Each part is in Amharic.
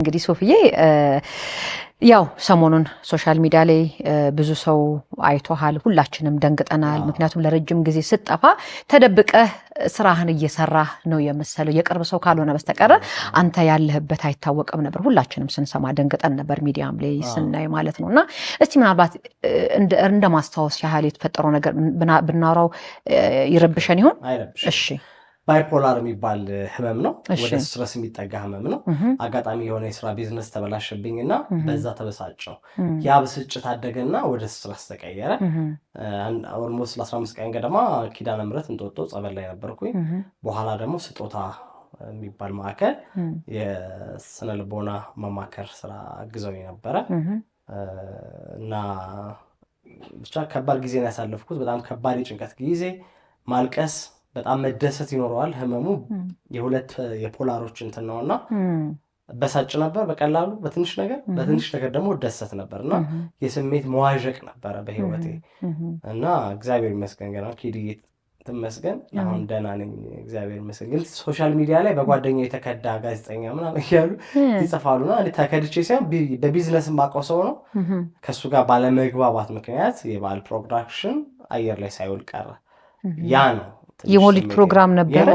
እንግዲህ ሶፊዬ ያው ሰሞኑን ሶሻል ሚዲያ ላይ ብዙ ሰው አይቶሃል ሁላችንም ደንግጠናል ምክንያቱም ለረጅም ጊዜ ስጠፋ ተደብቀህ ስራህን እየሰራህ ነው የመሰለው የቅርብ ሰው ካልሆነ በስተቀር አንተ ያለህበት አይታወቅም ነበር ሁላችንም ስንሰማ ደንግጠን ነበር ሚዲያም ላይ ስናይ ማለት ነውና እስቲ ምናልባት እንደ ማስታወስ ያህል የተፈጠረው ነገር ብናወራው ይረብሸን ይሆን እሺ ባይፖላር የሚባል ህመም ነው ወደ ስትረስ የሚጠጋ ህመም ነው አጋጣሚ የሆነ የስራ ቢዝነስ ተበላሽብኝና በዛ ተበሳጨው ያ ብስጭት አደገና ወደ ስትረስ ተቀየረ ኦልሞስት ለ15 ቀን ገደማ ኪዳነ ምህረት እንጦጦ ጸበል ላይ ነበርኩኝ በኋላ ደግሞ ስጦታ የሚባል ማዕከል የስነ ልቦና መማከር ስራ አግዘው ነበር እና ብቻ ከባድ ጊዜ ነው ያሳለፍኩት በጣም ከባድ የጭንቀት ጊዜ ማልቀስ በጣም መደሰት ይኖረዋል ህመሙ የሁለት የፖላሮች እንትን ነውና በሳጭ ነበር በቀላሉ በትንሽ ነገር ደግሞ ደሰት ነበርና የስሜት መዋዠቅ ነበር በህይወቴ እና እግዚአብሔር ይመስገን ገና ኪዲ ተመስገን አሁን ደህና ነኝ እግዚአብሔር ይመስገን ሶሻል ሚዲያ ላይ በጓደኛው የተከዳ ጋዜጠኛ ምናምን ያሉ ይጽፋሉና እኔ ተከድቼ ሳይሆን በቢዝነስ ማቀው ሰው ነው ከሱ ጋር ባለመግባባት ምክንያት የባል ፕሮዳክሽን አየር ላይ ሳይውል ቀረ ያ ነው የሞሊድ ፕሮግራም ነበር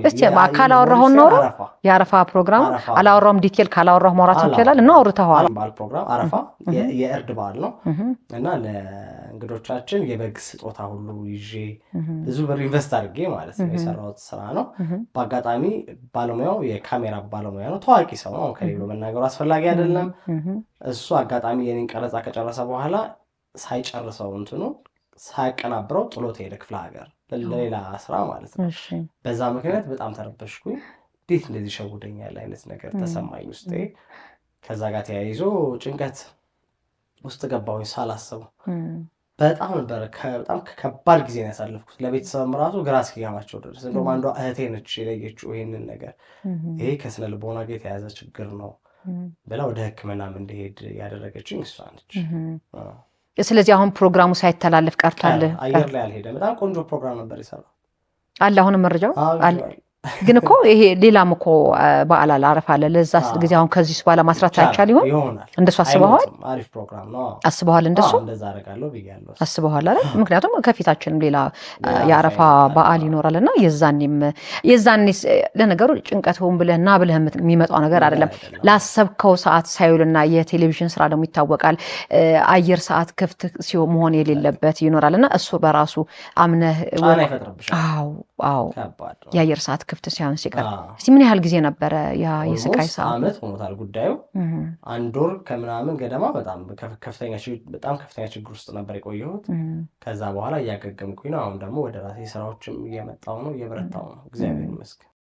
እስቲ አካል አወራው ነው ያረፋ ፕሮግራም አላወራውም ዲቴል ካላወራው ማውራት ይችላል እና አውርተዋል ባል ፕሮግራም አረፋ የእርድ ባል ነው እና ለእንግዶቻችን የበግ ስጦታ ሁሉ ይዤ ብዙ ብር ኢንቨስት አድርጌ ማለት ነው የሰራሁት ስራ ነው በአጋጣሚ ባለሙያው የካሜራ ባለሙያ ነው ታዋቂ ሰው ነው ከሌሎ መናገሩ አስፈላጊ አይደለም እሱ አጋጣሚ የኔን ቀረጻ ከጨረሰ በኋላ ሳይጨርሰው እንትኑ ሳያቀናብረው ጥሎት ሄደ ክፍለ ሀገር ለሌላ ስራ ማለት ነው በዛ ምክንያት በጣም ተረበሽኩኝ እንዴት እንደዚህ ሸውደኛል አይነት ነገር ተሰማኝ ውስጤ ከዛ ጋር ተያይዞ ጭንቀት ውስጥ ገባሁኝ ሳላስበው በጣም ነበር በጣም ከባድ ጊዜ ነው ያሳለፍኩት ለቤተሰብም ራሱ ግራ እስኪገባቸው ድረስ እንደውም አንዷ እህቴ ነች የለየችው ይሄንን ነገር ይሄ ከስነ ልቦና ጋር የተያዘ ችግር ነው ብላ ወደ ህክምናም እንድሄድ ያደረገችኝ እሷ ነች ስለዚህ አሁን ፕሮግራሙ ሳይተላለፍ ቀርቷል አየር ላይ አልሄደም በጣም ቆንጆ ፕሮግራም ነበር ይሰራው አለ አሁን መረጃው አለ ግን እኮ ይሄ ሌላም እኮ በዓል አረፋ አለ ለዛስ ጊዜ አሁን ከዚህ በኋላ ማስራት አይቻል ይሆን እንደሱ አስበዋል አሪፍ ፕሮግራም ነው አስበዋል እንደሱ እንደዛ አረጋለሁ ብያለሁ አስበዋል አይደል ምክንያቱም ከፊታችንም ሌላ ያረፋ በዓል ይኖራልና የዛኔ ለነገሩ ጭንቀት ሆን ብለህና ብለህ የሚመጣው ነገር አይደለም ላሰብከው ሰዓት ሳይውልና የቴሌቪዥን ስራ ደግሞ ይታወቃል አየር ሰዓት ክፍት ሲሆን መሆን የሌለበት ይኖራልና እሱ በራሱ አምነህ አዎ የአየር ሰዓት ክፍት ሲሆን ሲቀር እስቲ ምን ያህል ጊዜ ነበር ያ የስቃይ ሰዓት አመት ሆኖታል ጉዳዩ አንድ ወር ከምናምን ገደማ በጣም ከፍተኛ ችግር ውስጥ ነበር የቆየሁት ከዛ በኋላ ያገገምኩኝ ነው አሁን ደግሞ ወደ ራሴ ስራዎችም እየመጣው ነው እየበረታው ነው እግዚአብሔር ይመስገን